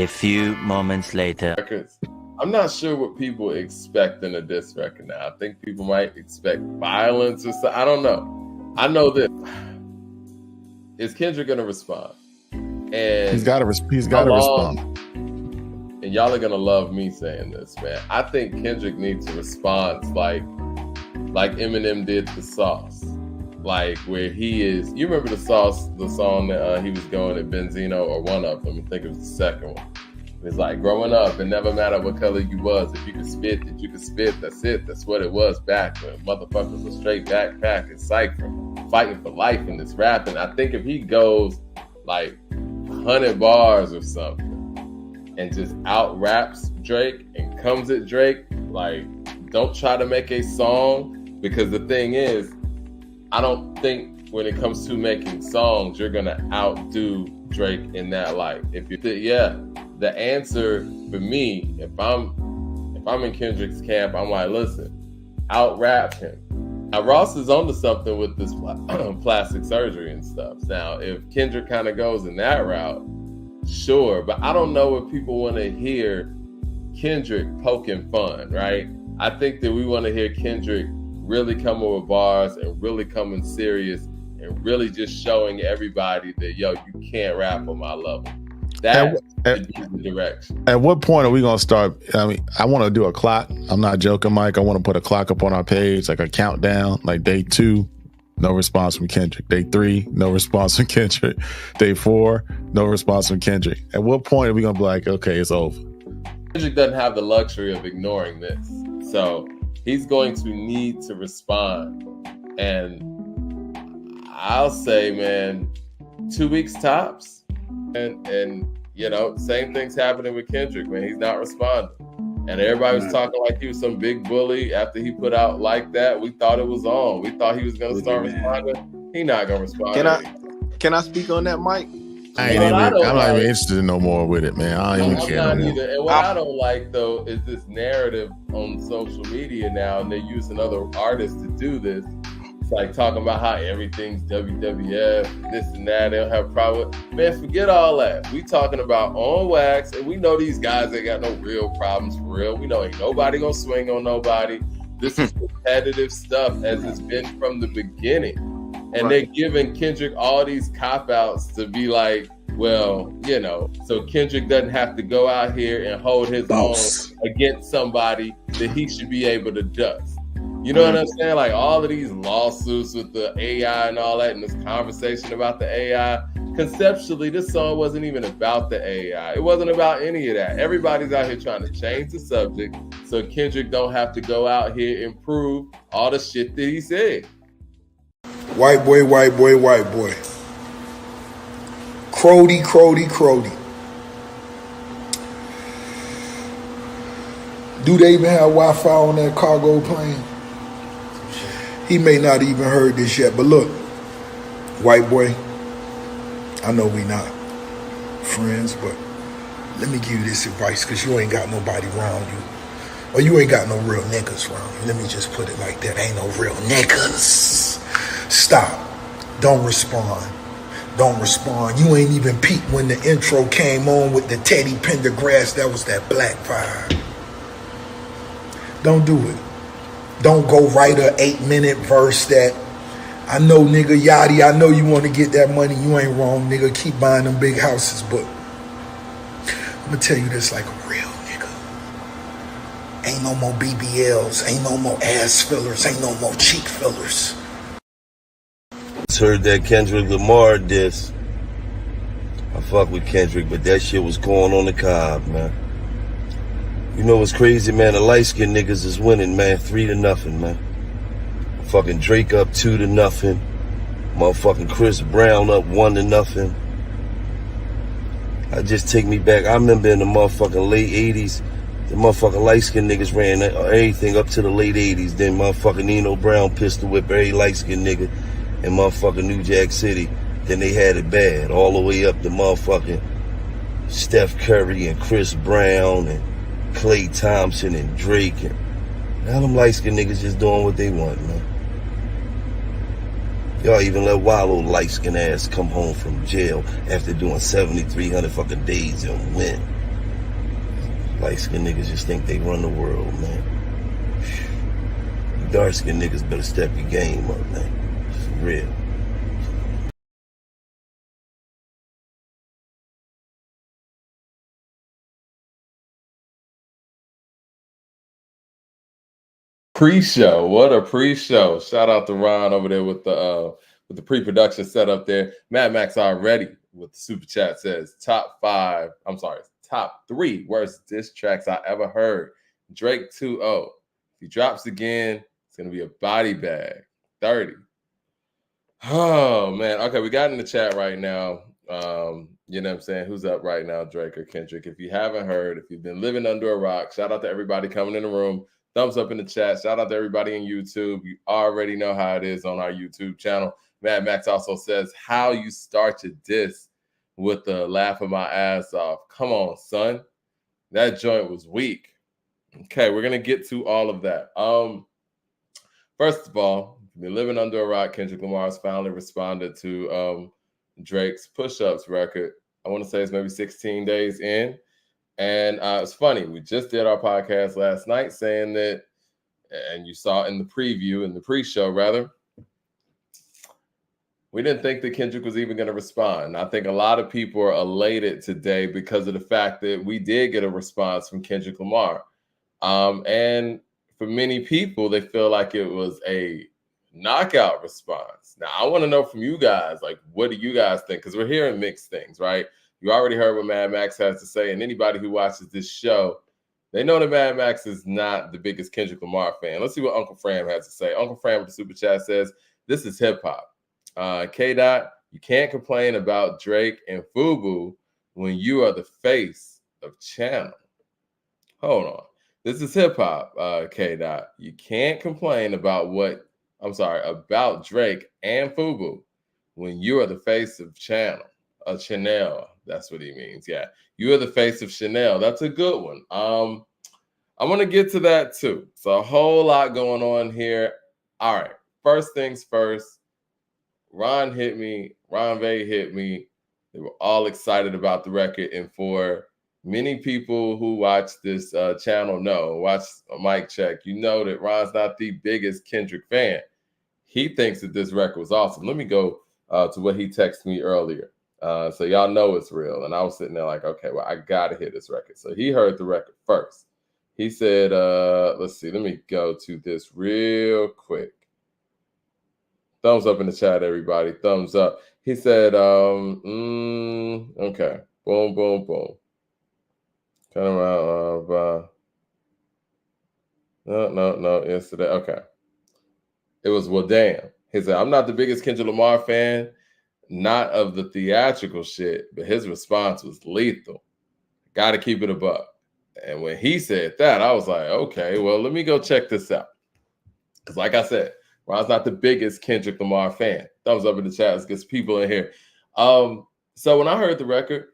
A few moments later. I'm not sure what people expect in a diss record now. I think people might expect violence or something. I don't know. I know this. Is Kendrick going to respond? And he's got to respond. And y'all are going to love me saying this, man. I think Kendrick needs a response like Eminem did to Sauce. Like where he is, you remember the song that he was going at Benzino, or one of them, I think it was the second one. It's like, growing up, it never mattered what color you was. If you could spit, that's it. That's what it was back when motherfuckers were straight backpack and cypher, fighting for life in this rapping. I think if he goes like 100 bars or something and just out raps Drake and comes at Drake, like, don't try to make a song, because the thing is, I don't think when it comes to making songs, you're gonna outdo Drake in that light. The answer for me, if I'm in Kendrick's camp, I'm like, listen, out rap him. Now Ross is onto something with this plastic surgery and stuff. Now, if Kendrick kind of goes in that route, sure, but I don't know if people want to hear Kendrick poking fun, right? I think that we want to hear Kendrick really coming with bars and really coming serious and really just showing everybody that, yo, you can't rap on my level. That is the direction. At what point are we going to start? I mean, I want to do a clock. I'm not joking, Mike. I want to put a clock up on our page, like a countdown, like day 2, no response from Kendrick. Day 3, no response from Kendrick. Day 4, no response from Kendrick. At what point are we going to be like, okay, it's over? Kendrick doesn't have the luxury of ignoring this. So he's going to need to respond. And I'll say, man, 2 weeks tops. And you know, same thing's happening with Kendrick, man. He's not responding. And everybody was talking like he was some big bully after he put out Like That. We thought it was on. We thought he was going to start responding. He not going to respond. Can I speak on that, Mike? I'm not even interested no more with it, man. I don't even care. And what I don't like, though, is this narrative on social media now, and they're using other artists to do this. It's like talking about how everything's WWF, this and that. They don't have a problem. Man, forget all that. We talking about on wax, and we know these guys ain't got no real problems for real. We know ain't nobody gonna swing on nobody. This is competitive stuff, as it's been from the beginning. And they're giving Kendrick all these cop-outs to be like, well, you know, so Kendrick doesn't have to go out here and hold his own against somebody that he should be able to dust. You know what I'm saying? Like all of these lawsuits with the AI and all that, and this conversation about the AI. Conceptually, this song wasn't even about the AI. It wasn't about any of that. Everybody's out here trying to change the subject so Kendrick don't have to go out here and prove all the shit that he said. White boy, white boy, white boy. Crody, Crody, Crody. Do they even have Wi-Fi on that cargo plane? He may not even heard this yet, but look, white boy, I know we not friends, but let me give you this advice, because you ain't got nobody around you, or you ain't got no real niggas around you. Let me just put it like that. Ain't no real niggas. Stop. Don't respond. Don't respond. You ain't even peeped when the intro came on with the Teddy Pendergrass. That was that black vibe. Don't do it. Don't go write a 8-minute verse that, I know, nigga, Yachty, I know you want to get that money. You ain't wrong, nigga. Keep buying them big houses. But I'm going to tell you this like a real nigga. Ain't no more BBLs. Ain't no more ass fillers. Ain't no more cheek fillers. Heard that Kendrick Lamar diss. I fuck with Kendrick, but that shit was going on the cob, man. You know what's crazy, man? The light-skinned niggas is winning, man. 3-0, man. Fucking Drake up 2-0. Motherfucking Chris Brown up 1-0. I just take me back. I remember in the motherfucking late 80s, the motherfucking light-skinned niggas ran everything up to the late 80s. Then motherfucking Nino Brown pistol whip every light-skinned nigga in motherfucking New Jack City. Then they had it bad all the way up to motherfucking Steph Curry and Chris Brown and Klay Thompson and Drake. And now them light-skinned niggas just doing what they want, man. Y'all even let Wallow light-skinned ass come home from jail after doing 7,300 fucking days and win. Light-skinned niggas just think they run the world, man. You dark-skinned niggas better step your game up, man. It's real. Pre-show, what a pre-show! Shout out to Ron over there with the pre-production setup there. Mad Max already with the super chat says top 3 worst diss tracks I ever heard. Drake 2-0. If he drops again, it's gonna be a body bag. 30. Oh man. Okay, we got in the chat right now. You know what I'm saying? Who's up right now, Drake or Kendrick? If you haven't heard, if you've been living under a rock, shout out to everybody coming in the room. Thumbs up in the chat. Shout out to everybody in YouTube. You already know how it is on our YouTube channel. Mad Max also says, how you start your diss with the laugh of my ass off. Come on, son. That joint was weak. Okay, we're going to get to all of that. First of all, if you're living under a rock, Kendrick Lamar has finally responded to Drake's Push-Ups record. I want to say it's maybe 16 days in. And it's funny, we just did our podcast last night saying that, and you saw in the preview, in the pre-show rather, we didn't think that Kendrick was even going to respond. I think a lot of people are elated today because of the fact that we did get a response from Kendrick Lamar. And for many people, they feel like it was a knockout response. Now, I want to know from you guys, like, what do you guys think? Because we're hearing mixed things, right? You already heard what Mad Max has to say, and anybody who watches this show, they know that Mad Max is not the biggest Kendrick Lamar fan. Let's see what Uncle Fram has to say. Uncle Fram with the super chat says, this is hip-hop. K-Dot, you can't complain about Drake and FUBU when you are the face of channel. Hold on. This is hip-hop, K-Dot. You can't complain about about Drake and FUBU when you are the face of channel. Chanel. That's what he means. Yeah. You are the face of Chanel. That's a good one. I want to get to that too. So a whole lot going on here. All right. First things first. Ron hit me. Ron Vay hit me. They were all excited about the record. And for many people who watch this channel watch a mic check, you know that Ron's not the biggest Kendrick fan. He thinks that this record was awesome. Let me go to what he texted me earlier. So y'all know it's real. And I was sitting there like, okay, well, I got to hear this record. So he heard the record first. He said, let's see, let me go to this real quick. Thumbs up in the chat, everybody. Thumbs up. He said, okay. Boom, boom, boom. Kind of no, yesterday. Okay. It was, well, damn. He said, I'm not the biggest Kendrick Lamar fan. Not of the theatrical shit, but his response was lethal. Got to keep it a buck. And when he said that, I was like, okay, well, let me go check this out. Because like I said, Ron's not the biggest Kendrick Lamar fan. Thumbs up in the chat. Let's get some people in here. So when I heard the record,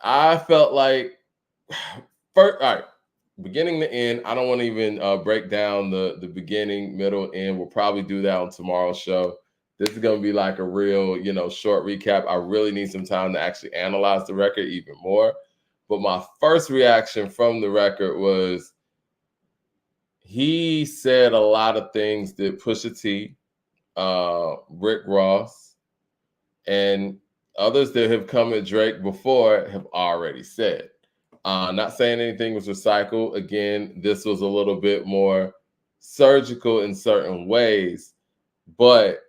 I felt like, first, all right, beginning to end, I don't want to even break down the beginning, middle, end. We'll probably do that on tomorrow's show. This is going to be like a real, short recap. I really need some time to actually analyze the record even more. But my first reaction from the record was he said a lot of things that Pusha T, Rick Ross, and others that have come at Drake before have already said. Not saying anything was recycled. Again, this was a little bit more surgical in certain ways, but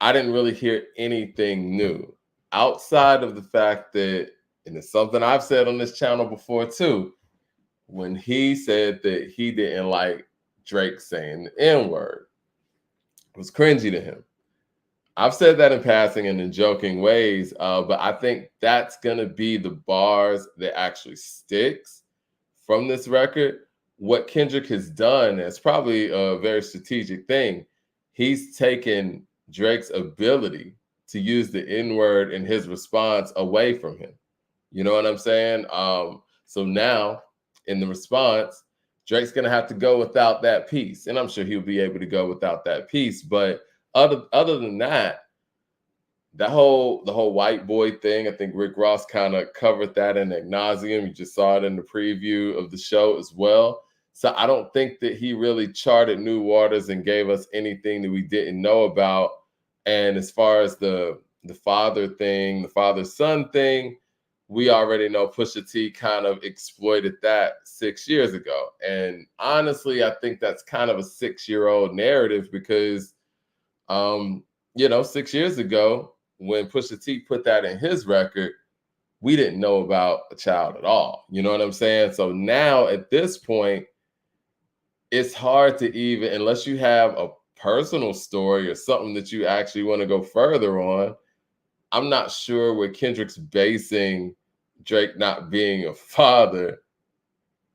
I didn't really hear anything new outside of the fact that, and it's something I've said on this channel before too, when he said that he didn't like Drake saying the N-word, it was cringy to him. I've said that in passing and in joking ways, but I think that's going to be the bars that actually sticks from this record. What Kendrick has done is probably a very strategic thing. He's taken Drake's ability to use the N-word in his response away from him. You know what I'm saying? So now in the response, Drake's going to have to go without that piece. And I'm sure he'll be able to go without that piece. But other than that, the whole white boy thing, I think Rick Ross kind of covered that in ad nauseum. You just saw it in the preview of the show as well. So I don't think that he really charted new waters and gave us anything that we didn't know about. And as far as the father thing, the father-son thing, we already know Pusha T kind of exploited that 6 years ago. And honestly, I think that's kind of a 6-year-old narrative because, 6 years ago, when Pusha T put that in his record, we didn't know about a child at all. You know what I'm saying? So now at this point, it's hard to even, unless you have a personal story or something that you actually want to go further on, I'm not sure where Kendrick's basing Drake not being a father.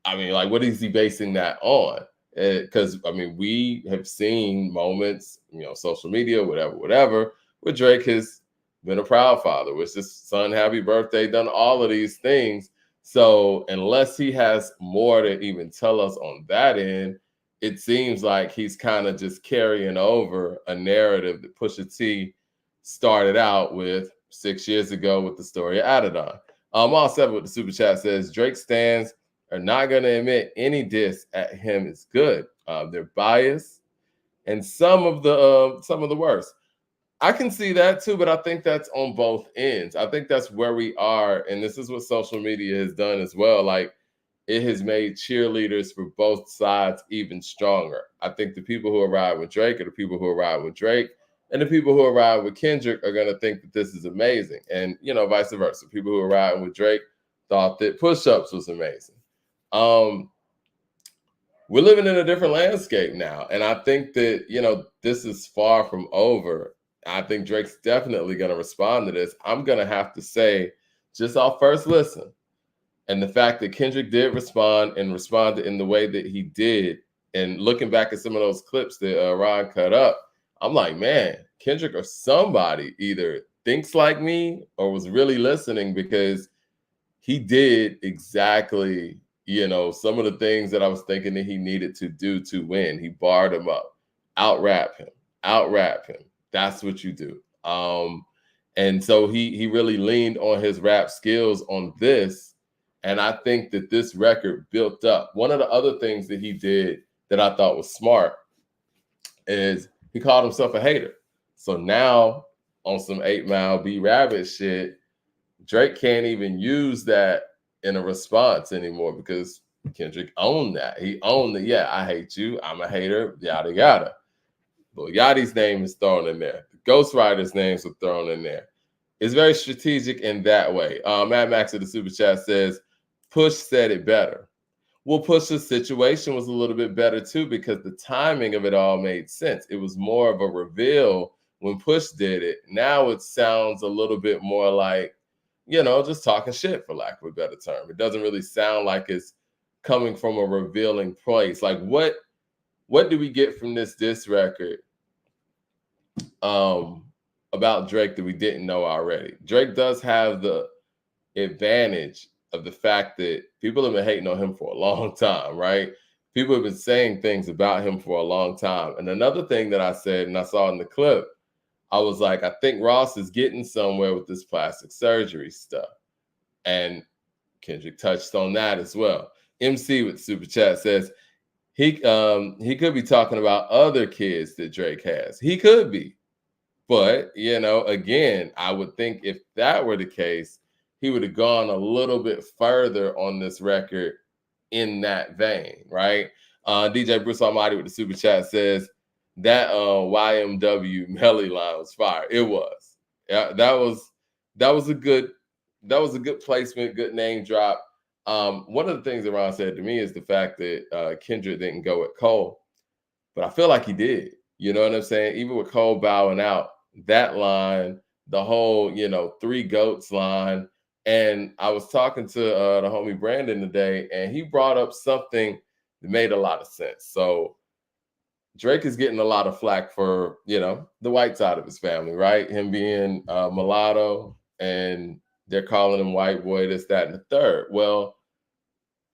I mean, like, what is he basing that on? Because, I mean, we have seen moments, social media, whatever, where Drake has been a proud father, wished his son happy birthday, done all of these things. So unless he has more to even tell us on that end, it seems like he's kind of just carrying over a narrative that Pusha T started out with 6 years ago with the story of Adidon. All 7 with the super chat says Drake stands are not going to admit any diss at him is good. They're biased, and some of the worst. I can see that too, but I think that's on both ends. I think that's where we are, and this is what social media has done as well. Like, it has made cheerleaders for both sides even stronger. I think the people who ride with Drake are the people who ride with Drake, and the people who ride with Kendrick are going to think that this is amazing. And, vice versa. People who are riding with Drake thought that Push-Ups was amazing. We're living in a different landscape now. And I think that, this is far from over. I think Drake's definitely going to respond to this. I'm going to have to say, just off first listen, and the fact that Kendrick did respond and responded in the way that he did, and looking back at some of those clips that Ron cut up, I'm like, man, Kendrick or somebody either thinks like me or was really listening, because he did exactly, some of the things that I was thinking that he needed to do to win. He barred him up, out-rap him. That's what you do. And so he really leaned on his rap skills on this. And I think that this record built up. One of the other things that he did that I thought was smart is he called himself a hater. So now on some 8 Mile B Rabbit shit, Drake can't even use that in a response anymore because Kendrick owned that. He owned it. Yeah, I hate you. I'm a hater. Yada, yada. But Yachty's name is thrown in there. The Ghost Rider's names were thrown in there. It's very strategic in that way. Mad Max of the Super Chat says, Push said it better. Well, Push's situation was a little bit better too, because the timing of it all made sense. It was more of a reveal when Push did it. Now it sounds a little bit more like, just talking shit, for lack of a better term. It doesn't really sound like it's coming from a revealing place. Like, what do we get from this diss record about Drake that we didn't know already? Drake does have the advantage of the fact that people have been hating on him for a long time, right? People have been saying things about him for a long time. And another thing that I said, and I saw in the clip, I was like, I think Ross is getting somewhere with this plastic surgery stuff. And Kendrick touched on that as well. MC with Super Chat says, he could be talking about other kids that Drake has. He could be. But, again, I would think if that were the case, he would have gone a little bit further on this record in that vein, right? DJ Bruce Almighty with the Super Chat says, that YMW Melly line was fire. It was. Yeah, that was a good placement, good name drop. One of the things that Ron said to me is the fact that Kendrick didn't go with Cole, but I feel like he did. You know what I'm saying? Even with Cole bowing out, that line, the whole, 3 goats line. And I was talking to the homie Brandon today, and he brought up something that made a lot of sense. So Drake is getting a lot of flack for, the white side of his family, right? Him being mulatto, and they're calling him white boy, this, that, and the third. Well,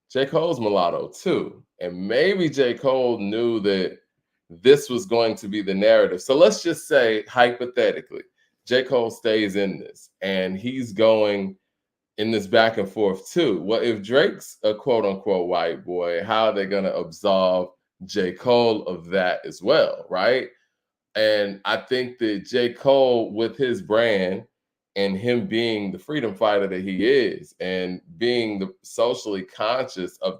J. Cole's mulatto too. And maybe J. Cole knew that this was going to be the narrative. So let's just say, hypothetically, J. Cole stays in this, and he's going in this back and forth too. Well, if Drake's a quote unquote white boy, how are they going to absolve J. Cole of that as well, right? And I think that J. Cole, with his brand and him being the freedom fighter that he is, and being the socially conscious of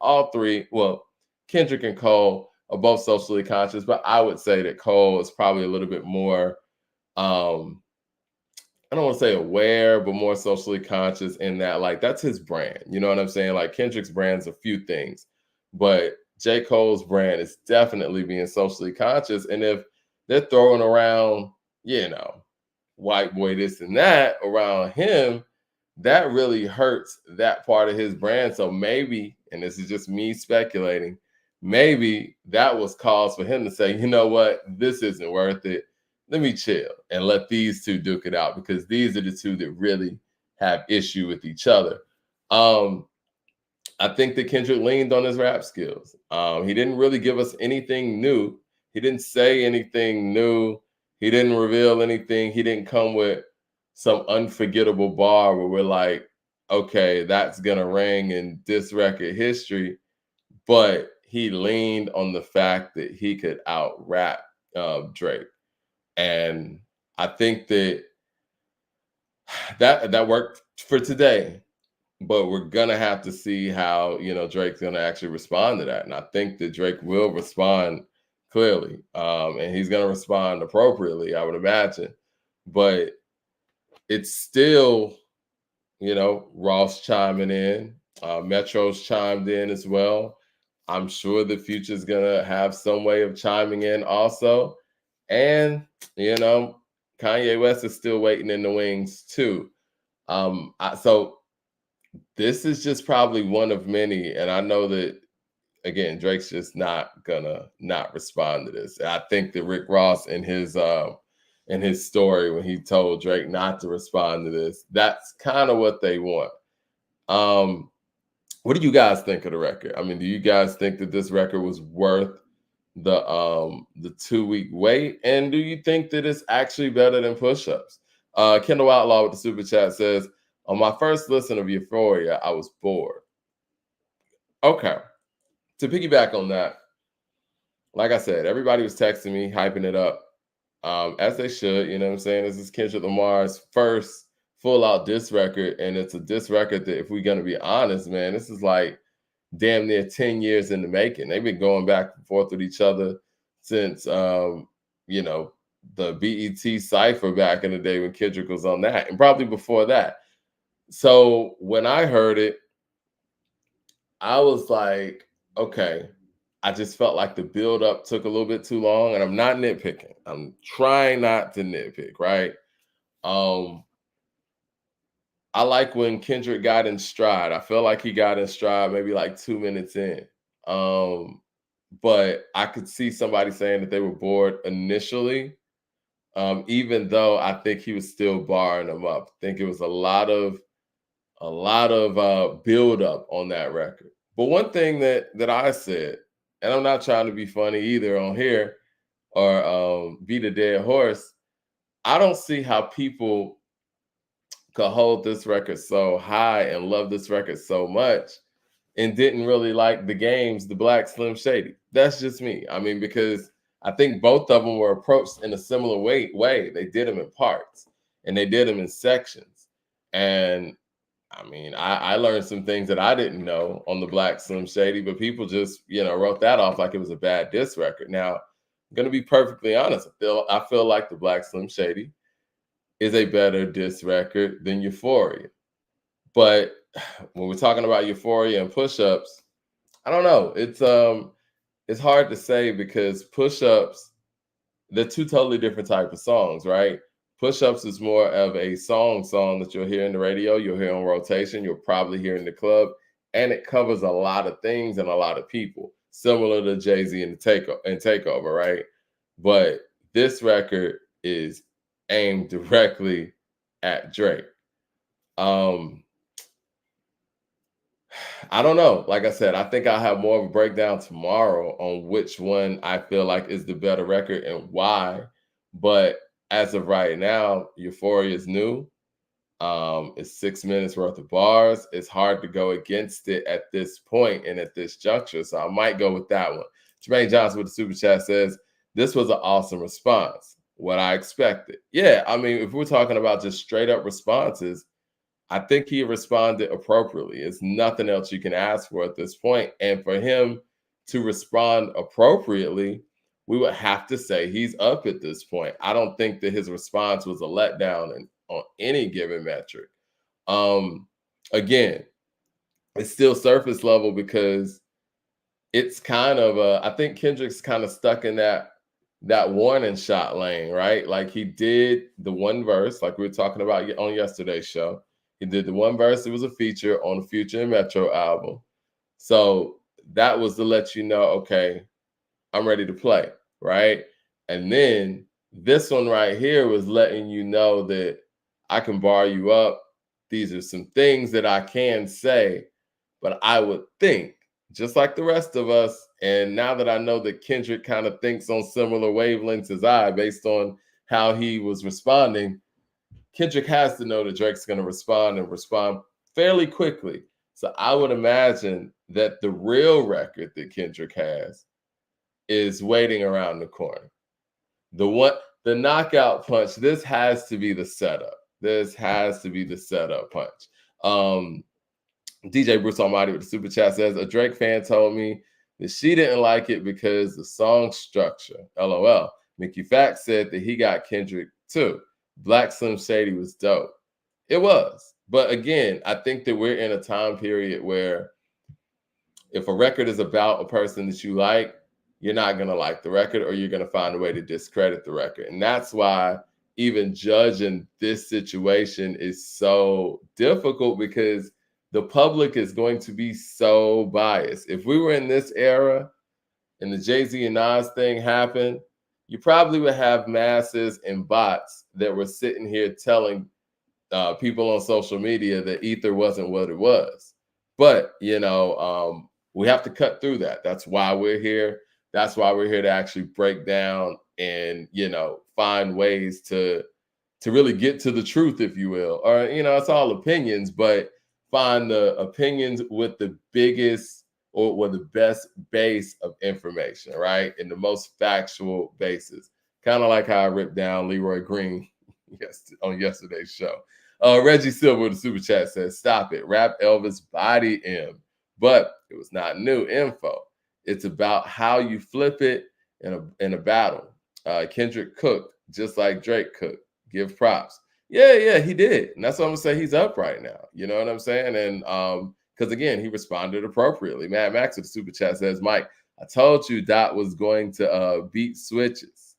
all three, well, Kendrick and Cole are both socially conscious, but I would say that Cole is probably a little bit more, I don't want to say aware, but more socially conscious in that, like, that's his brand. You know what I'm saying? Like, Kendrick's brand's a few things, but J. Cole's brand is definitely being socially conscious. And if they're throwing around, white boy this and that around him, that really hurts that part of his brand. So maybe, and this is just me speculating, maybe that was cause for him to say, you know what, this isn't worth it. Let me chill and let these two duke it out, because these are the two that really have issue with each other. I think that Kendrick leaned on his rap skills. He didn't really give us anything new. He didn't say anything new. He didn't reveal anything. He didn't come with some unforgettable bar where we're like, okay, that's going to ring in this record history. But he leaned on the fact that he could out rap Drake. And I think that worked for today, but we're gonna have to see how Drake's gonna actually respond to that. And I think that Drake will respond clearly, and he's gonna respond appropriately, I would imagine. But it's still, Ross chiming in, Metro's chimed in as well. I'm sure the Future's gonna have some way of chiming in also. And, Kanye West is still waiting in the wings too. So this is just probably one of many. And I know that, again, Drake's just not gonna not respond to this. And I think that Rick Ross in his story, when he told Drake not to respond to this, that's kind of what they want. What do you guys think of the record? I mean, do you guys think that this record was worth the 2-week wait? And do you think that it's actually better than Push-Ups? Kendall Outlaw with the super chat says, on my first listen of Euphoria, I was bored. Okay. To piggyback on that, like I said, everybody was texting me, hyping it up, as they should. You know what I'm saying? This is Kendrick Lamar's first full-out diss record, and it's a diss record that, if we're going to be honest, man, this is like damn near 10 years in the making. They've been going back and forth with each other since, the BET Cypher back in the day when Kendrick was on that, and probably before that. So when I heard it, I was like, okay, I just felt like the build-up took a little bit too long, and I'm not nitpicking. I'm trying not to nitpick, right? I like when Kendrick got in stride. I feel like he got in stride maybe like 2 minutes in. But I could see somebody saying that they were bored initially, even though I think he was still barring them up. I think it was a lot of build up on that record. But one thing that I said, and I'm not trying to be funny either on here or beat a dead horse, I don't see how people could hold this record so high and love this record so much and didn't really like the games, the Black Slim Shady. That's just me. I mean, because I think both of them were approached in a similar way. They did them in parts and they did them in sections. And I mean, I learned some things that I didn't know on the Black Slim Shady, but people just, wrote that off like it was a bad diss record. Now, I'm going to be perfectly honest. I feel like the Black Slim Shady is a better diss record than Euphoria. But when we're talking about Euphoria and Push-Ups, I don't know. It's hard to say, because Push-Ups, they're two totally different type of songs, right? Push-Ups is more of a song that you'll hear in the radio, you'll hear on rotation, you'll probably hear in the club, and it covers a lot of things and a lot of people, similar to Jay-Z and Takeover, right? But this record is aimed directly at Drake. I don't know. Like I said, I think I'll have more of a breakdown tomorrow on which one I feel like is the better record and why. But as of right now, Euphoria is new. It's 6 minutes worth of bars. It's hard to go against it at this point and at this juncture. So I might go with that one. Jermaine Johnson with the super chat says, this was an awesome response. What I expected. Yeah, I mean, if we're talking about just straight up responses, I think he responded appropriately. It's nothing else you can ask for at this point. And for him to respond appropriately, we would have to say he's up at this point. I don't think that his response was a letdown on any given metric. Again, it's still surface level because it's kind of I think Kendrick's kind of stuck in that warning shot lane, right? Like he did the one verse, like we were talking about on yesterday's show. He did the one verse. It was a feature on the Future and Metro album. So that was to let you know, okay, I'm ready to play, right? And then this one right here was letting you know that I can bar you up. These are some things that I can say, but I would think, just like the rest of us, and now that I know that Kendrick kind of thinks on similar wavelengths as I, based on how he was responding, Kendrick has to know that Drake's going to respond and respond fairly quickly. So I would imagine that the real record that Kendrick has is waiting around the corner. The knockout punch, this has to be the setup. This has to be the setup punch. DJ Bruce Almighty with the super chat says, a Drake fan told me that she didn't like it because the song structure. LOL. Mickey Fax said that he got Kendrick too. Black Slim Shady was dope. It was. But again, I think that we're in a time period where if a record is about a person that you like, you're not going to like the record, or you're going to find a way to discredit the record. And that's why even judging this situation is so difficult, because the public is going to be so biased. If we were in this era and the Jay-Z and Nas thing happened, you probably would have masses and bots that were sitting here telling people on social media that Ether wasn't what it was. But, we have to cut through that. That's why we're here. That's why we're here to actually break down and, find ways to really get to the truth, if you will. Or, it's all opinions, but find the opinions with the biggest or the best base of information, right? And the most factual basis. Kind of like how I ripped down Leroy Green on yesterday's show. Reggie Silver with the super chat says, stop it. Rap Elvis body him. But it was not new info. It's about how you flip it in a battle. Kendrick cooked just like Drake cooked. Give props. Yeah, he did. And that's what I'm going to say. He's up right now. You know what I'm saying? And because, again, he responded appropriately. Mad Max with the super chat says, Mike, I told you Dot was going to do beat switches.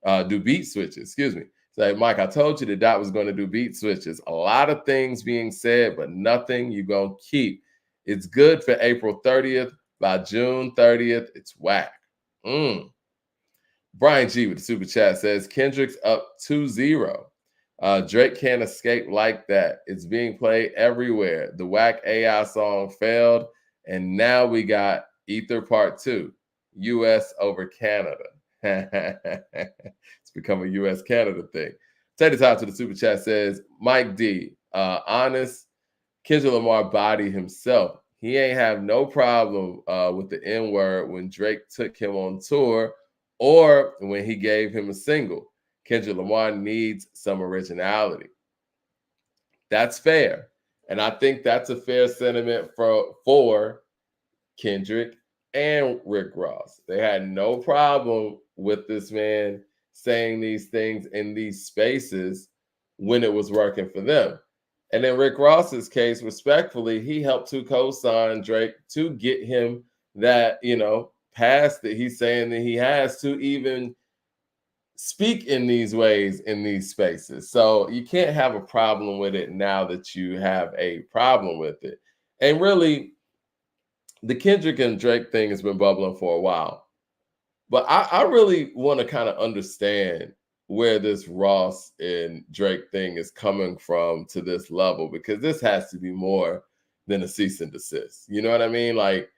Excuse me. Say, Mike, I told you that Dot was going to do beat switches. A lot of things being said, but nothing you're going to keep. It's good for April 30th. By June 30th, it's whack. Brian G with the super chat says, Kendrick's up 2-0. Drake can't escape like that. It's being played everywhere. The whack AI song failed, and now we got Ether Part 2, U.S. over Canada. It's become a U.S.-Canada thing. Take the time to the super chat says, Mike D, honest, Kendrick Lamar body himself. He ain't have no problem with the N-word when Drake took him on tour or when he gave him a single. Kendrick Lamar needs some originality. That's fair. And I think that's a fair sentiment for Kendrick and Rick Ross. They had no problem with this man saying these things in these spaces when it was working for them. And in Rick Ross's case, respectfully, he helped to co-sign Drake to get him that, pass that he's saying that he has to even speak in these ways in these spaces. So you can't have a problem with it now that you have a problem with it. And really, the Kendrick and Drake thing has been bubbling for a while. But I really want to kind of understand where this Ross and Drake thing is coming from to this level, because this has to be more than a cease and desist. You know what I mean? Like,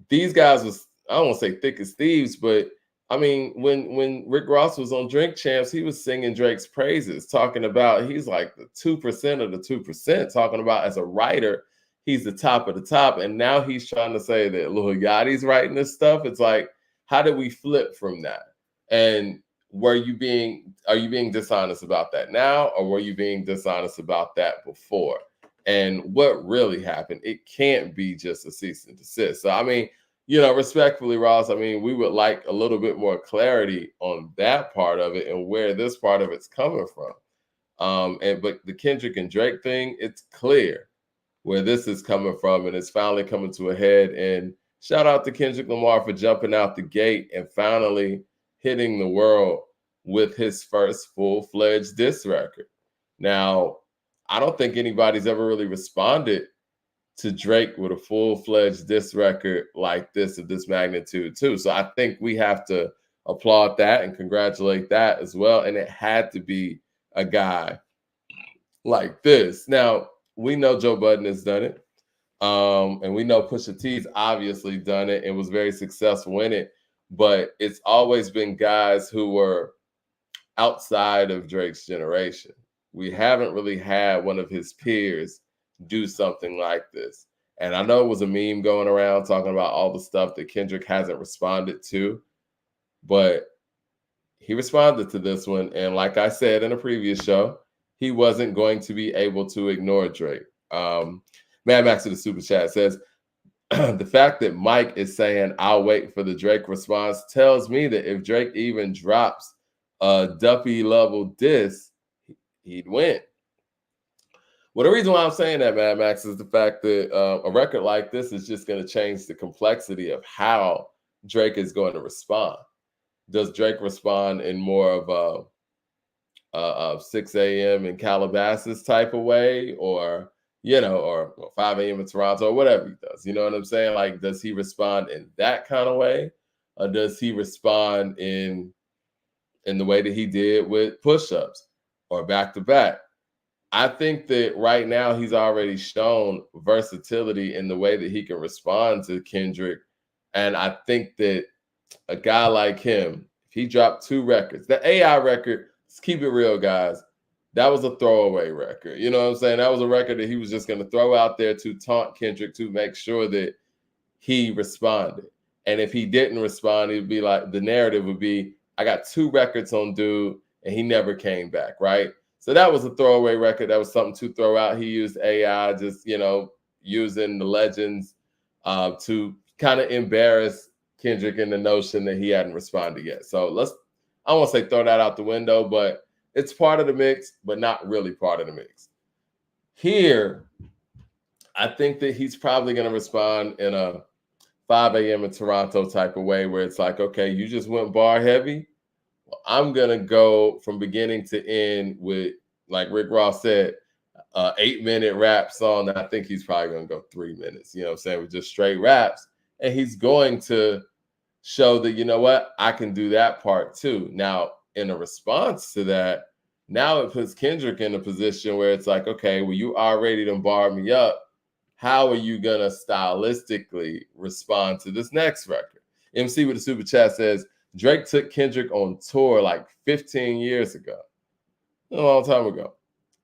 these guys was, I don't want to say thick as thieves, but I mean, when Rick Ross was on Drink Champs, he was singing Drake's praises, talking about he's like the 2% of the 2%, talking about as a writer, he's the top of the top. And now he's trying to say that Lil Yachty's writing this stuff. It's like, how did we flip from that? And are you being dishonest about that now, or were you being dishonest about that before? And what really happened? It can't be just a cease and desist. So, I mean, respectfully, Ross, I mean, we would like a little bit more clarity on that part of it and where this part of it's coming from. But the Kendrick and Drake thing, it's clear where this is coming from, and it's finally coming to a head. And shout out to Kendrick Lamar for jumping out the gate and finally hitting the world with his first full-fledged diss record. Now, I don't think anybody's ever really responded to Drake with a full-fledged diss record like this of this magnitude too. So I think we have to applaud that and congratulate that as well. And it had to be a guy like this. Now, we know Joe Budden has done it. And we know Pusha T's obviously done it and was very successful in it. But it's always been guys who were outside of Drake's generation. We haven't really had one of his peers do something like this. And I know it was a meme going around talking about all the stuff that Kendrick hasn't responded to, but he responded to this one. And like I said in a previous show, he wasn't going to be able to ignore Drake. Mad Max to the super chat says, the fact that Mike is saying, I'll wait for the Drake response tells me that if Drake even drops a Duppy level diss, he'd win. Well, the reason why I'm saying that, Mad Max, is the fact that a record like this is just going to change the complexity of how Drake is going to respond. Does Drake respond in more of a 6 a.m. in Calabasas type of way, or 5 a.m. in Toronto, or whatever he does? You know what I'm saying? Like, does he respond in that kind of way, or does he respond in the way that he did with push-ups or back-to-back? I think that right now he's already shown versatility in the way that he can respond to Kendrick. And I think that a guy like him, if he dropped 2 records, the AI record, let's keep it real, guys, that was a throwaway record. You know what I'm saying? That was a record that he was just going to throw out there to taunt Kendrick to make sure that he responded. And if he didn't respond, it would be like, the narrative would be, I got 2 records on dude, and he never came back, right? So that was a throwaway record. That was something to throw out. He used AI, just, using the legends to kind of embarrass Kendrick in the notion that he hadn't responded yet. So I won't say throw that out the window, but it's part of the mix, but not really part of the mix. Here, I think that he's probably going to respond in a 5 a.m. in Toronto type of way where it's like, okay, you just went bar heavy. I'm going to go from beginning to end with, like Rick Ross said, 8-minute rap song. I think he's probably going to go 3 minutes, with just straight raps. And he's going to show that, you know what, I can do that part too. Now, in a response to that, now it puts Kendrick in a position where it's like, okay, well, you already done barred me up. How are you going to stylistically respond to this next record? MC with the super chat says, Drake took Kendrick on tour like 15 years ago, a long time ago.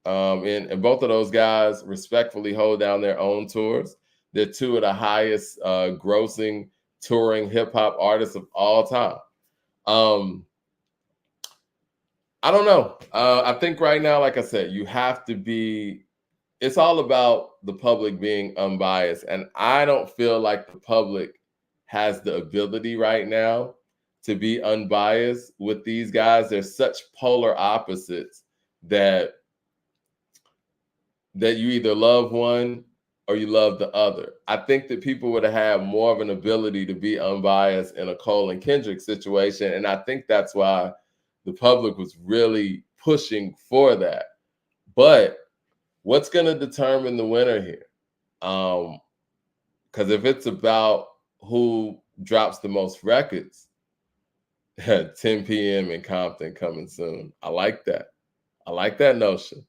And both of those guys respectfully hold down their own tours. They're 2 of the highest grossing touring hip hop artists of all time. I don't know. I think right now, like I said, you have to be, it's all about the public being unbiased. And I don't feel like the public has the ability right now to be unbiased with these guys. They're such polar opposites that you either love one or you love the other. I think that people would have had more of an ability to be unbiased in a Cole and Kendrick situation. And I think that's why the public was really pushing for that. But what's going to determine the winner here? Because if it's about who drops the most records, 10 p.m. in Compton coming soon. I like that. I like that notion.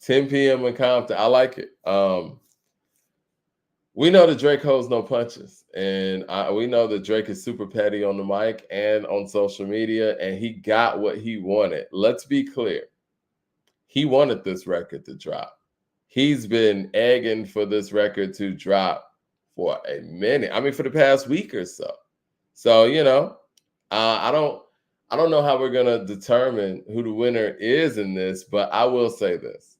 10 p.m. in Compton. I like it. we know that Drake holds no punches, and we know that Drake is super petty on the mic and on social media, and he got what he wanted. Let's be clear. He wanted this record to drop. He's been egging for this record to drop for a minute. I mean, for the past week or so. So, I don't know how we're gonna determine who the winner is in this, but I will say this.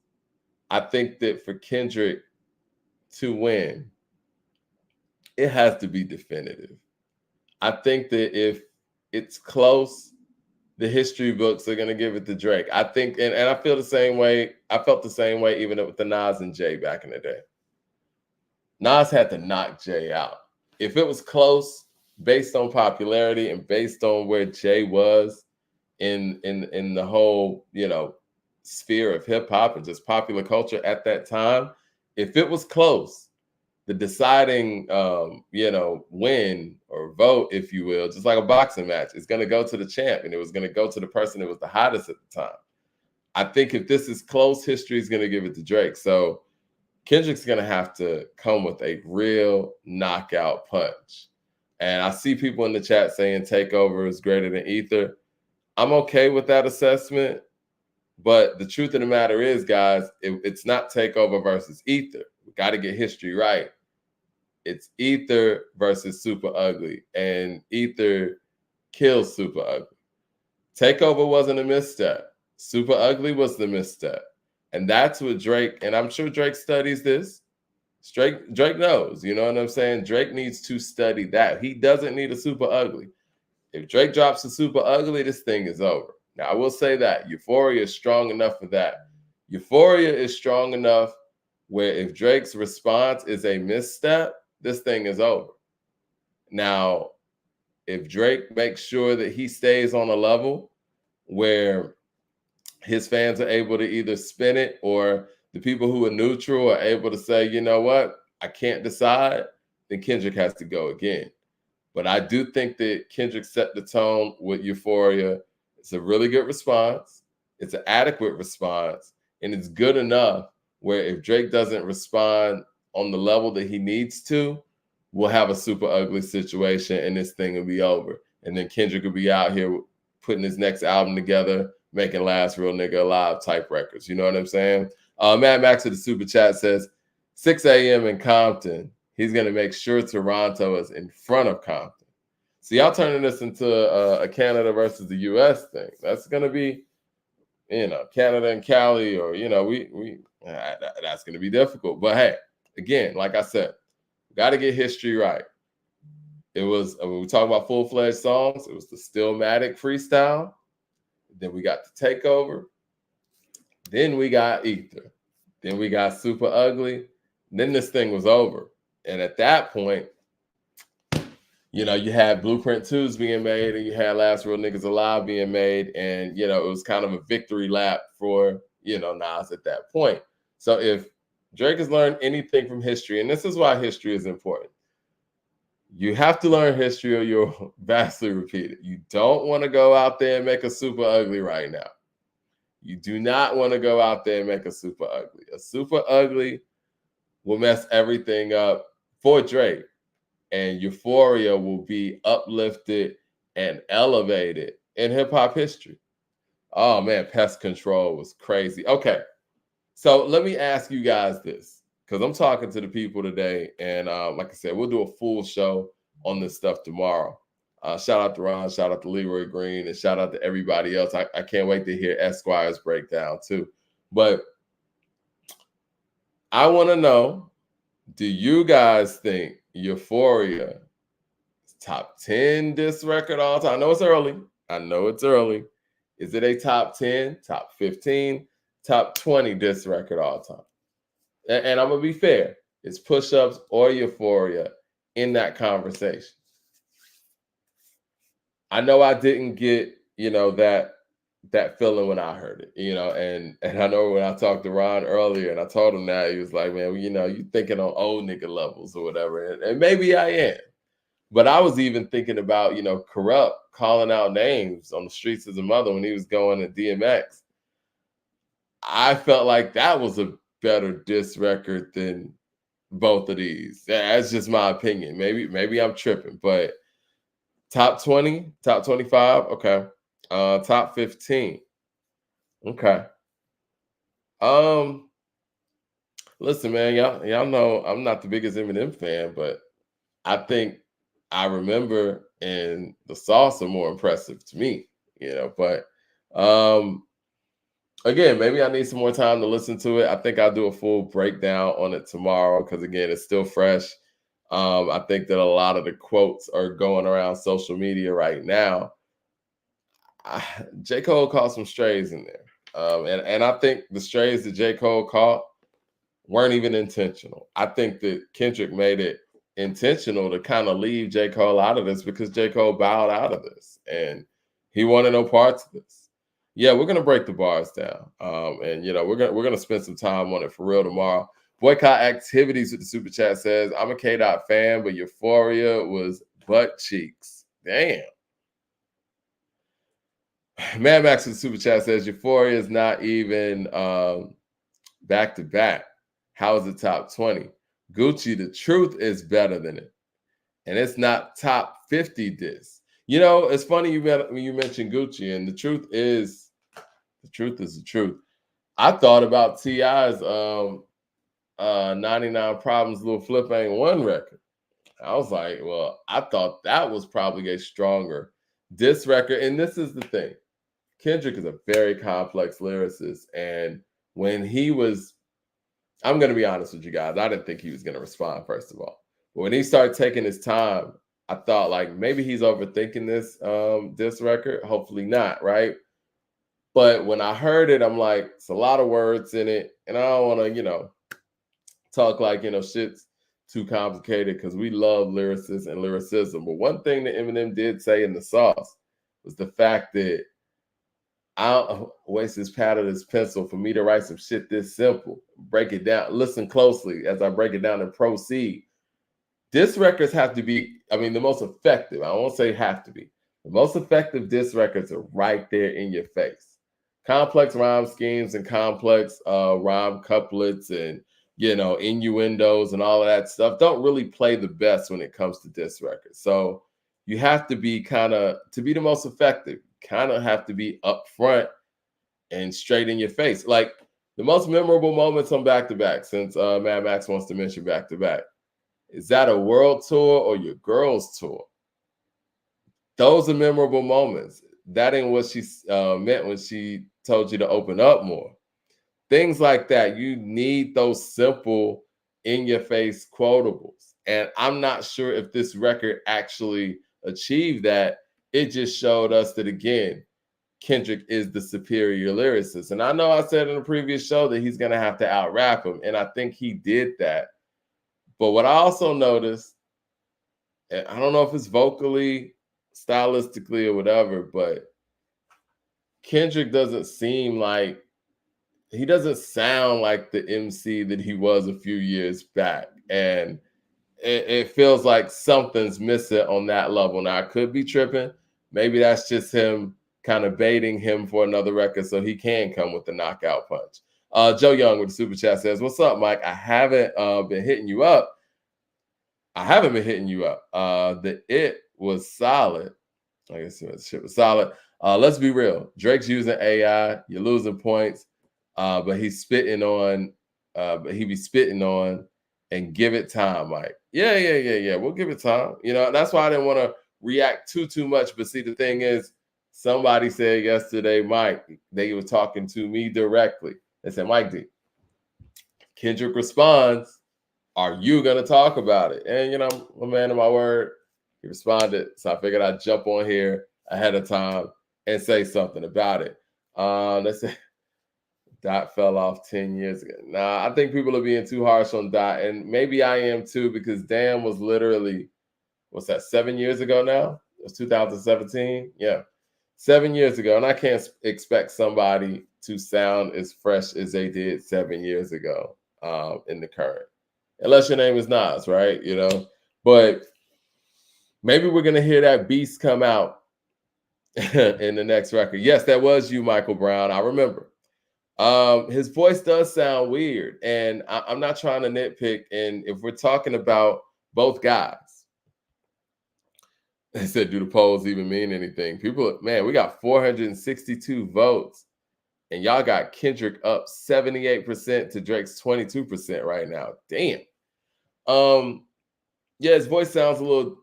I think that for Kendrick to win, it has to be definitive. I think that if it's close, the history books are going to give it to Drake. I think, and I feel the same way. I felt the same way even with the Nas and Jay back in the day. Nas had to knock Jay out. If it was close, based on popularity and based on where Jay was in the whole, sphere of hip hop and just popular culture at that time, if it was close, the deciding, win or vote, if you will, just like a boxing match, is going to go to the champ, and it was going to go to the person that was the hottest at the time. I think if this is close, history is going to give it to Drake. So Kendrick's going to have to come with a real knockout punch. And I see people in the chat saying Takeover is greater than Ether. I'm okay with that assessment. But the truth of the matter is, guys, it's not Takeover versus Ether. We got to get history right. It's Ether versus Super Ugly, and Ether kills Super Ugly. Takeover wasn't a misstep. Super Ugly was the misstep. And that's what Drake, and I'm sure Drake studies this. Drake knows, you know what I'm saying? Drake needs to study that. He doesn't need a Super Ugly. If Drake drops a Super Ugly, this thing is over. Now, I will say that Euphoria is strong enough for that. Euphoria is strong enough where if Drake's response is a misstep, this thing is over. Now, if Drake makes sure that he stays on a level where his fans are able to either spin it, or the people who are neutral are able to say, you know what, I can't decide, then Kendrick has to go again. But I do think that Kendrick set the tone with Euphoria. It's a really good response. It's an adequate response. And it's good enough where if Drake doesn't respond on the level that he needs to, we'll have a Super Ugly situation and this thing will be over. And then Kendrick will be out here putting his next album together, making Last Real Nigga Alive type records. You know what I'm saying? Mad Max of the Super Chat says, 6 a.m. in Compton. He's going to make sure Toronto is in front of Compton. So y'all turning this into a Canada versus the U.S. thing. That's going to be, Canada and Cali, or, that's going to be difficult. But hey, again, like I said, we got to get history right. It was, when we talk about full-fledged songs, it was the Stillmatic freestyle. Then we got the Takeover. Then we got Ether. Then we got Super Ugly. Then this thing was over. And at that point, you had Blueprint 2s being made, and you had Last Real Niggas Alive being made. And, it was kind of a victory lap for, Nas at that point. So if Drake has learned anything from history, and this is why history is important, you have to learn history or you'll vastly repeat it. You don't want to go out there and make a Super Ugly right now. You do not want to go out there and make a Super Ugly. A Super Ugly will mess everything up for Drake. And Euphoria will be uplifted and elevated in hip-hop history. Oh, man, Pest Control was crazy. Okay, so let me ask you guys this, because I'm talking to the people today, and like I said, we'll do a full show on this stuff tomorrow. Shout out to Ron, shout out to Leroy Green, and shout out to everybody else. I can't wait to hear Esquire's breakdown too. But I want to know, do you guys think Euphoria is top 10 diss record all time? I know it's early. Is it a top 10, top 15, top 20 diss record all time? And I'm going to be fair. It's Push-Ups or Euphoria in that conversation. I know I didn't get, that feeling when I heard it, and I know when I talked to Ron earlier and I told him that, he was like, man, you thinking on old nigga levels or whatever. And maybe I am. But I was even thinking about, Corrupt calling out names on the streets of the mother when he was going to DMX. I felt like that was a better diss record than both of these. That's just my opinion. Maybe I'm tripping, but top 20, top 25, okay. Top 15. Okay. Listen, man, y'all know I'm not the biggest Eminem fan, but I think I remember and the sauce are more impressive to me, but again, maybe I need some more time to listen to it. I think I'll do a full breakdown on it tomorrow because again, it's still fresh. I think that a lot of the quotes are going around social media right now. J. Cole caught some strays in there. And I think the strays that J. Cole caught weren't even intentional. I think that Kendrick made it intentional to kind of leave J. Cole out of this because J. Cole bowed out of this and he wanted no parts of this. Yeah, we're gonna break the bars down. And we're gonna spend some time on it for real tomorrow. Boycott activities with the super chat says, I'm a K-Dot fan, but Euphoria was butt cheeks. Damn. Mad Max with the super chat says Euphoria is not even back to back. How is it top 20? Gucci, the truth is better than it. And it's not top 50 diss. It's funny when you mentioned Gucci, and the truth is the truth. I thought about T.I.'s 99 Problems Little Flip Ain't One record. I was like, well, I thought that was probably a stronger diss record. And this is the thing. Kendrick is a very complex lyricist. And when he was, I'm going to be honest with you guys, I didn't think he was going to respond, first of all. But when he started taking his time, I thought like maybe he's overthinking this record. Hopefully not, right? But when I heard it, I'm like, it's a lot of words in it. And I don't want to, talk like, shit's too complicated because we love lyricists and lyricism. But one thing that Eminem did say in the sauce was the fact that I'll waste this pad of this pencil for me to write some shit this simple. Break it down. Listen closely as I break it down and proceed. Diss records have to be, the most effective. I won't say have to be. The most effective diss records are right there in your face. Complex rhyme schemes and complex rhyme couplets and, innuendos and all of that stuff don't really play the best when it comes to diss records. So you have to be to be the most effective, have to be upfront and straight in your face. Like the most memorable moments on back-to-back, since Mad Max wants to mention back-to-back, is that a world tour or your girls tour? Those are memorable moments. That ain't what she meant when she told you to open up more. Things like that. You need those simple, in-your-face quotables. And I'm not sure if this record actually achieved that. It just showed us that, again, Kendrick is the superior lyricist. And I know I said in a previous show that he's going to have to out-rap him. And I think he did that. But what I also noticed, and I don't know if it's vocally, stylistically, or whatever, but Kendrick doesn't sound like the MC that he was a few years back. And it feels like something's missing on that level. Now, I could be tripping. Maybe that's just him kind of baiting him for another record so he can come with the knockout punch. Joe Young with the super chat says, what's up, Mike? I haven't been hitting you up. The It was solid. I guess the shit was solid. Let's be real. Drake's using AI. You're losing points. But he's spitting on, and give it time, Mike. Yeah. We'll give it time. That's why I didn't want to react too much. But see, the thing is, somebody said yesterday, Mike, they were talking to me directly. They said, Mike D, Kendrick responds, are you going to talk about it? And, I'm a man of my word. He responded. So I figured I'd jump on here ahead of time and say something about it. Let's say Dot fell off 10 years ago. Nah, I think people are being too harsh on Dot. And maybe I am too, because Damn was literally, 7 years ago now? It was 2017. Yeah. 7 years ago. And I can't expect somebody to sound as fresh as they did 7 years ago in the current. Unless your name is Nas, right? But maybe we're going to hear that beast come out in the next record. Yes, that was you, Michael Brown. I remember. His voice does sound weird, and I'm not trying to nitpick. And if we're talking about both guys, they said, do the polls even mean anything? People, man, we got 462 votes, and y'all got Kendrick up 78% to Drake's 22% right now. Damn. Yeah, his voice sounds a little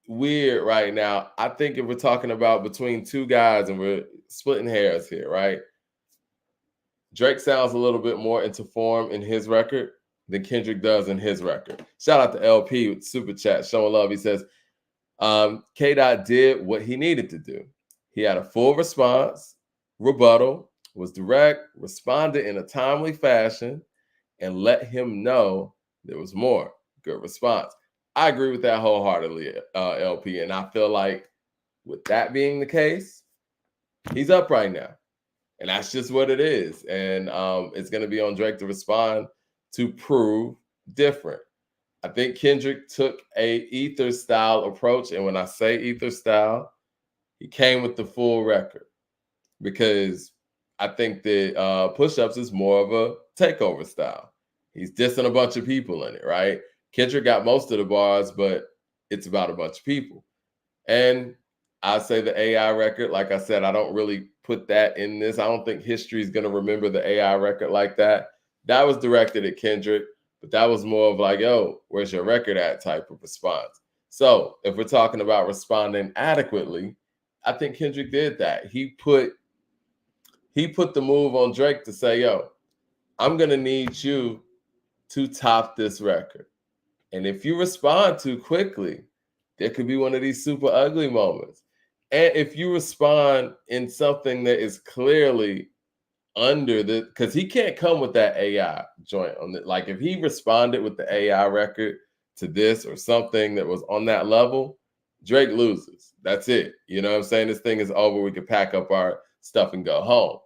weird right now. I think if we're talking about between two guys and we're splitting hairs here, right? Drake sounds a little bit more into form in his record than Kendrick does in his record. Shout out to LP with Super Chat, showing love. He says, K-Dot did what he needed to do. He had a full response, rebuttal, was direct, responded in a timely fashion, and let him know there was more. Good response. I agree with that wholeheartedly, LP. And I feel like with that being the case, he's up right now. And that's just what it is. And it's going to be on Drake to respond to prove different. I think Kendrick took a ether style approach. And when I say ether style, he came with the full record. Because I think that Push-Ups is more of a takeover style. He's dissing a bunch of people in it, right? Kendrick got most of the bars, but it's about a bunch of people. And I say the AI record, like I said, I don't really put that in this. I don't think history is going to remember the AI record like that. That was directed at Kendrick, but that was more of like, yo, where's your record at type of response. So if we're talking about responding adequately, I think Kendrick did that. He put the move on Drake to say, yo, I'm going to need you to top this record. And if you respond too quickly, there could be one of these super ugly moments. And if you respond in something that is clearly under because he can't come with that AI joint on it. Like if he responded with the AI record to this or something that was on that level, Drake loses. That's it. You know what I'm saying? This thing is over. We can pack up our stuff and go home.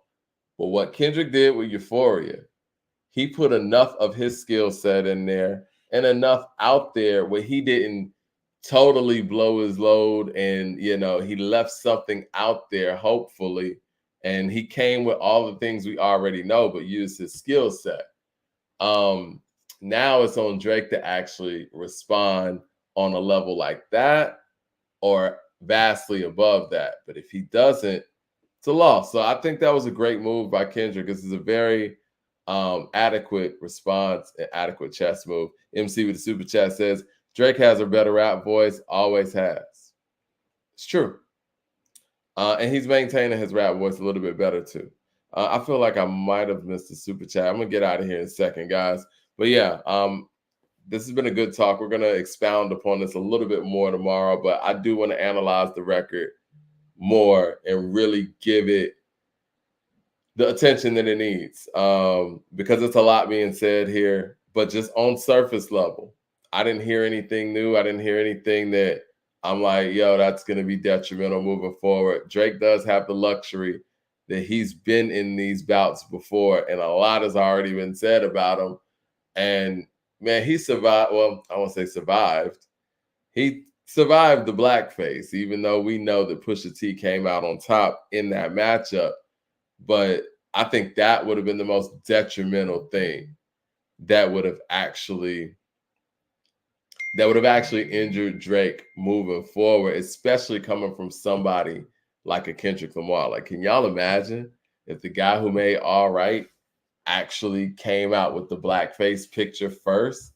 But what Kendrick did with Euphoria, he put enough of his skill set in there and enough out there where he didn't totally blow his load, and he left something out there, hopefully, and he came with all the things we already know, but used his skill set. Now it's on Drake to actually respond on a level like that or vastly above that. But if he doesn't, it's a loss. So I think that was a great move by Kendrick. This is a very adequate response, an adequate chess move. MC with the super chat says, Drake has a better rap voice, always has. It's true. And he's maintaining his rap voice a little bit better too. I feel like I might have missed the super chat. I'm going to get out of here in a second, guys. But yeah, this has been a good talk. We're going to expound upon this a little bit more tomorrow, but I do want to analyze the record more and really give it the attention that it needs, because it's a lot being said here, but just on surface level, I didn't hear anything new. I didn't hear anything that I'm like, yo, that's going to be detrimental moving forward. Drake does have the luxury that he's been in these bouts before, and a lot has already been said about him. And man, he survived. Well, I won't say survived. He survived the blackface, even though we know that Pusha T came out on top in that matchup. But I think that would have been the most detrimental thing that would have actually injured Drake moving forward, especially coming from somebody like a Kendrick Lamar. Like, can y'all imagine if the guy who made All Right actually came out with the blackface picture first?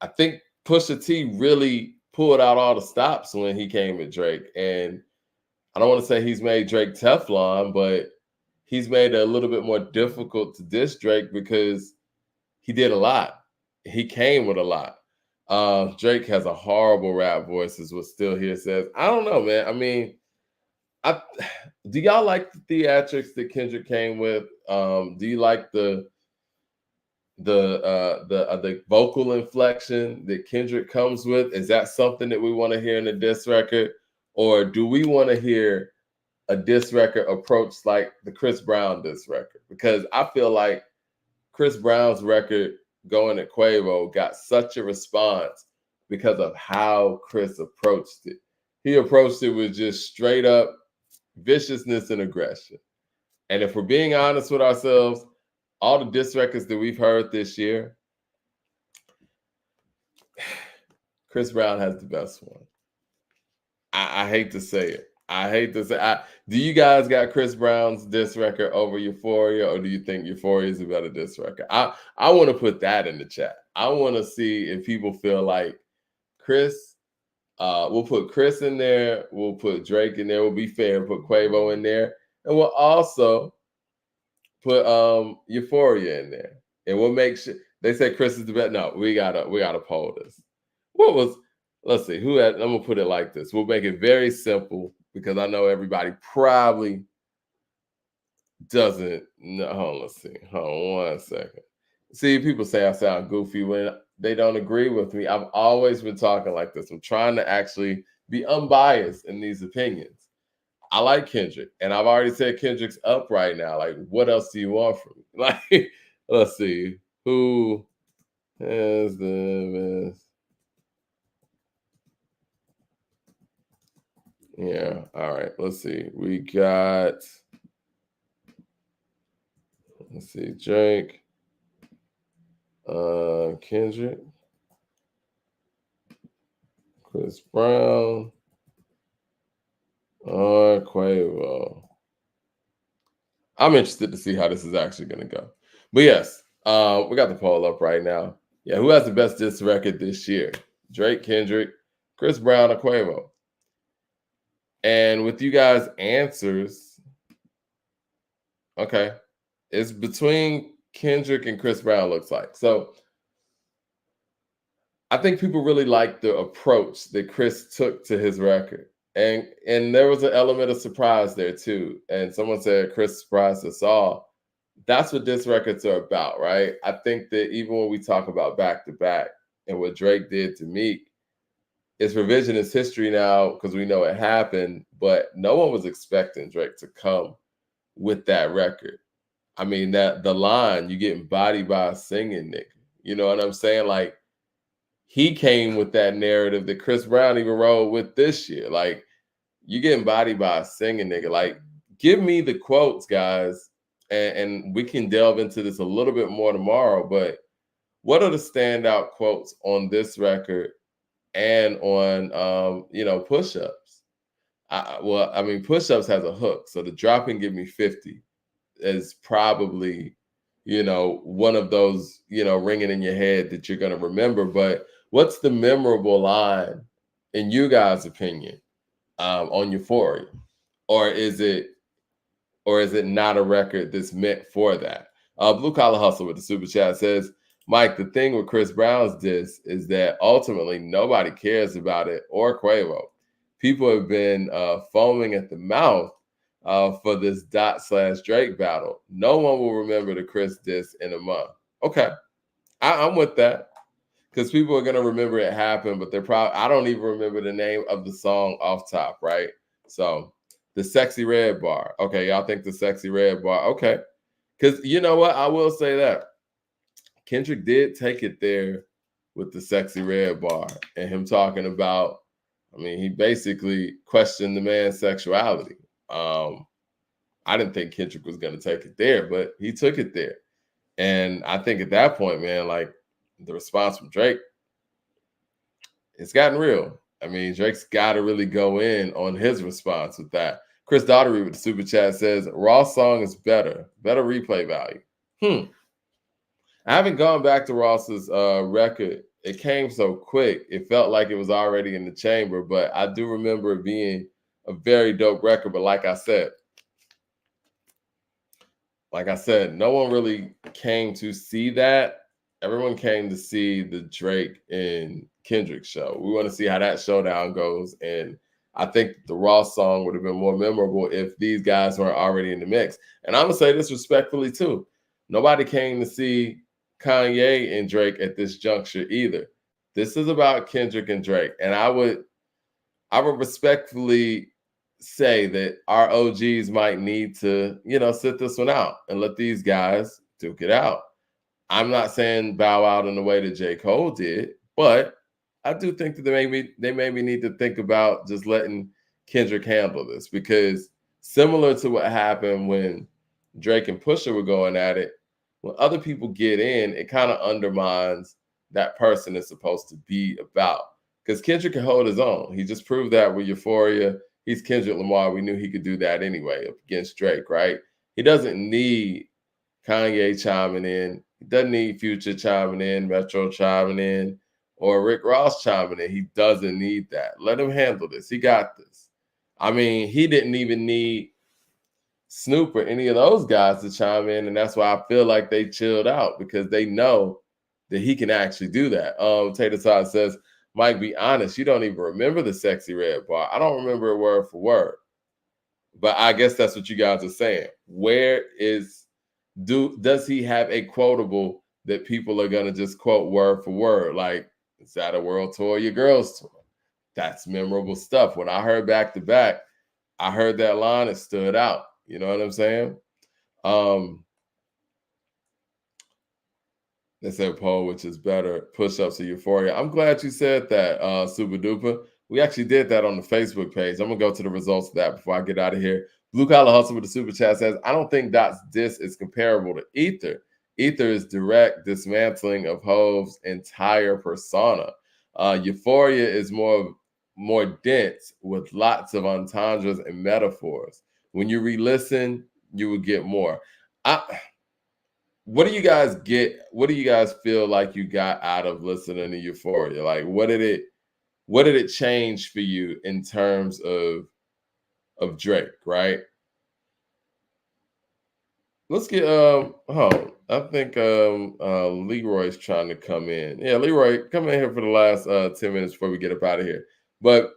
I think Pusha T really pulled out all the stops when he came at Drake. And I don't want to say he's made Drake Teflon, but he's made it a little bit more difficult to diss Drake because he did a lot. He came with a lot. Drake has a horrible rap voice, is what Still Here says. I don't know, man. I mean, do y'all like the theatrics that Kendrick came with? Do you like the vocal inflection that Kendrick comes with? Is that something that we want to hear in a diss record? Or do we want to hear a diss record approach like the Chris Brown diss record? Because I feel like Chris Brown's record going at Quavo got such a response because of how Chris approached it. He approached it with just straight up viciousness and aggression. And if we're being honest with ourselves, all the diss records that we've heard this year, Chris Brown has the best one. I hate to say it. Do you guys got Chris Brown's diss record over Euphoria, or do you think Euphoria is a better diss record? I want to put that in the chat. I want to see if people feel like Chris. We'll put Chris in there. We'll put Drake in there. We'll be fair. Put Quavo in there, and we'll also put Euphoria in there. And we'll make sure they say Chris is the best. No, we gotta poll this. Let's see who had. I'm gonna put it like this. We'll make it very simple because I know everybody probably doesn't know. Let's see. Hold on 1 second. See, people say I sound goofy when they don't agree with me. I've always been talking like this. I'm trying to actually be unbiased in these opinions. I like Kendrick, and I've already said Kendrick's up right now. Like, what else do you want from me? Like, let's see. Who has the best? Yeah, all right. Let's see. We got, let's see, Drake, Kendrick, Chris Brown, or Quavo. I'm interested to see how this is actually going to go. But yes, we got the poll up right now. Yeah, who has the best diss record this year? Drake, Kendrick, Chris Brown, or Quavo? And with you guys' answers, okay, it's between Kendrick and Chris Brown, looks like. So I think people really like the approach that Chris took to his record. And there was an element of surprise there too. And someone said Chris surprised us all. That's what diss records are about, right? I think that even when we talk about back to back and what Drake did to Meek, it's revisionist history now because we know it happened, but no one was expecting Drake to come with that record. I mean, that the line, you getting bodied by a singing nigga. You know what I'm saying? Like, he came with that narrative that Chris Brown even rode with this year. Like, you getting bodied by a singing nigga. Like, give me the quotes, guys, and we can delve into this a little bit more tomorrow, but what are the standout quotes on this record and on push-ups? Push-ups has a hook, so the drop and give me 50 is probably one of those ringing in your head that you're going to remember. But what's the memorable line in you guys' opinion on Euphoria, or is it not a record that's meant for that? Blue Collar Hustle with the super chat says, Mike, the thing with Chris Brown's diss is that ultimately nobody cares about it or Quavo. People have been foaming at the mouth for this Dot/Drake battle. No one will remember the Chris diss in a month. Okay, I'm with that because people are gonna remember it happened, but I don't even remember the name of the song off top, right? So the Sexy Red bar. Okay, y'all think the Sexy Red bar? Okay, because you know what? I will say that Kendrick did take it there with the Sexy Red bar and him talking about, he basically questioned the man's sexuality. I didn't think Kendrick was going to take it there, but he took it there. And I think at that point, man, like the response from Drake, it's gotten real. Drake's got to really go in on his response with that. Chris Daughtery with the super chat says, Raw song is better replay value. I haven't gone back to Ross's record. It came so quick. It felt like it was already in the chamber, but I do remember it being a very dope record. But like I said, no one really came to see that. Everyone came to see the Drake and Kendrick show. We want to see how that showdown goes. And I think the Ross song would have been more memorable if these guys weren't already in the mix. And I'm going to say this respectfully too. Nobody came to see Kanye and Drake at this juncture either. This is about Kendrick and Drake. And I would respectfully say that our OGs might need to, sit this one out and let these guys duke it out. I'm not saying bow out in the way that J. Cole did, but I do think that they maybe need to think about just letting Kendrick handle this, because similar to what happened when Drake and Pusha were going at it, when other people get in, it kind of undermines that person is supposed to be about. Because Kendrick can hold his own. He just proved that with Euphoria. He's Kendrick Lamar. We knew he could do that anyway up against Drake, right? He doesn't need Kanye chiming in. He doesn't need Future chiming in, Metro chiming in, or Rick Ross chiming in. He doesn't need that. Let him handle this. He got this. I mean, he didn't even need Snoop or any of those guys to chime in, and that's why I feel like they chilled out, because they know that he can actually do that. Tater Todd says, Mike, be honest, you don't even remember the Sexy Red bar. I don't remember it word for word, but I guess that's what you guys are saying. Where does he have a quotable that people are gonna just quote word for word? Like, is that a world tour, your girls tour? That's memorable stuff. When I heard Back to Back, I heard that line, it stood out. You know what I'm saying? They said poll, which is better, push-ups or Euphoria. I'm glad you said that, Super Duper. We actually did that on the Facebook page. I'm going to go to the results of that before I get out of here. Blue Collar Hustle with the Super Chat says, I don't think Dot's diss is comparable to Ether. Ether is direct dismantling of Hov's entire persona. Euphoria is more dense with lots of entendres and metaphors. When you re-listen, you will get more. What do you guys get? What do you guys feel like you got out of listening to Euphoria? Like, what did it change for you in terms of Drake, right? Let's get I think Leroy's trying to come in. Yeah, Leroy, come in here for the last 10 minutes before we get up out of here. But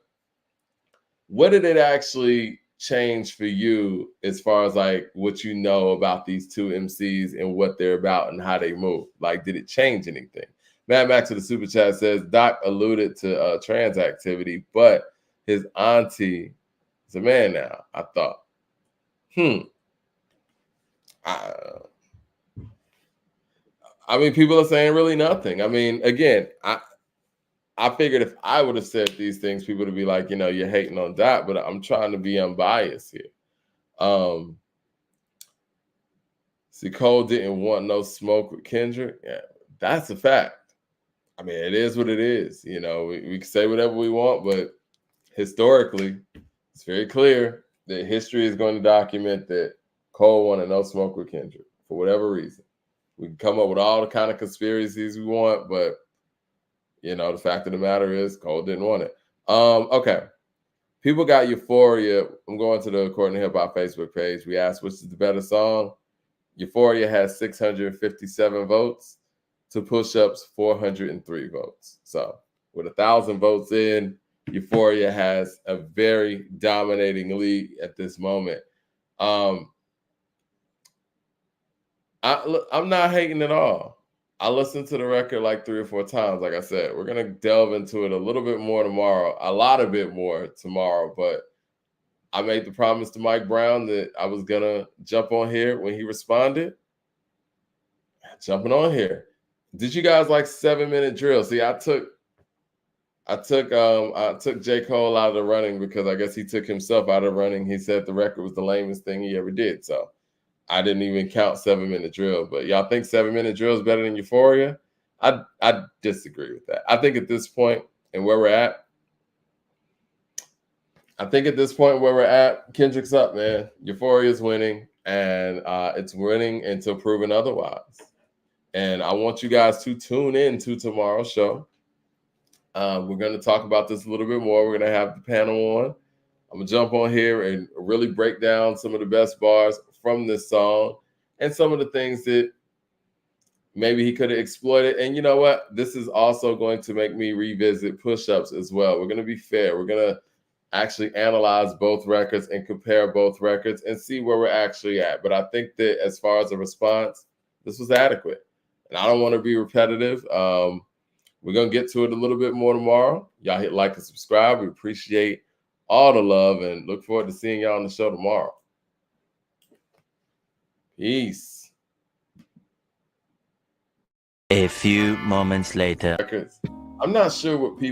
what did it actually change for you as far as like what you know about these two MCs and what they're about and how they move? Like, did it change anything? Mad Max to the Super Chat says, Doc alluded to trans activity, but his auntie is a man now, I thought. I mean, people are saying really nothing. I mean, again, I figured if I would have said these things, people would be like, you know, you're hating on Dot, but I'm trying to be unbiased here. See, Cole didn't want no smoke with Kendrick. Yeah, that's a fact. I mean, it is what it is. You know, we can say whatever we want, but historically, it's very clear that history is going to document that Cole wanted no smoke with Kendrick for whatever reason. We can come up with all the kind of conspiracies we want, but you know, the fact of the matter is Cole didn't want it. Okay. People got Euphoria. I'm going to the According to Hip Hop Facebook page. We asked which is the better song. Euphoria has 657 votes to Push-Up's 403 votes. So with 1,000 votes in, Euphoria has a very dominating lead at this moment. I'm not hating at all. I listened to the record like 3 or 4 times. Like I said, we're going to delve into it a little bit more tomorrow, a lot of bit more tomorrow. But I made the promise to Mike Brown that I was going to jump on here when he responded. Jumping on here. Did you guys like 7-minute drill? See, I took J. Cole out of the running because I guess he took himself out of running. He said the record was the lamest thing he ever did. So I didn't even count 7-minute drill, but y'all think 7-minute drill is better than Euphoria? I disagree with that. I think at this point and where we're at, Kendrick's up, man. Euphoria is winning, and it's winning until proven otherwise. And I want you guys to tune in to tomorrow's show. We're going to talk about this a little bit more. We're going to have the panel on. I'm going to jump on here and really break down some of the best bars from this song and some of the things that maybe he could have exploited. And you know what? This is also going to make me revisit Push-Ups as well. We're going to be fair. We're going to actually analyze both records and compare both records and see where we're actually at. But I think that as far as a response, this was adequate. And I don't want to be repetitive. We're going to get to it a little bit more tomorrow. Y'all hit like and subscribe. We appreciate all the love and look forward to seeing y'all on the show tomorrow. Peace. A few moments later. I'm not sure what people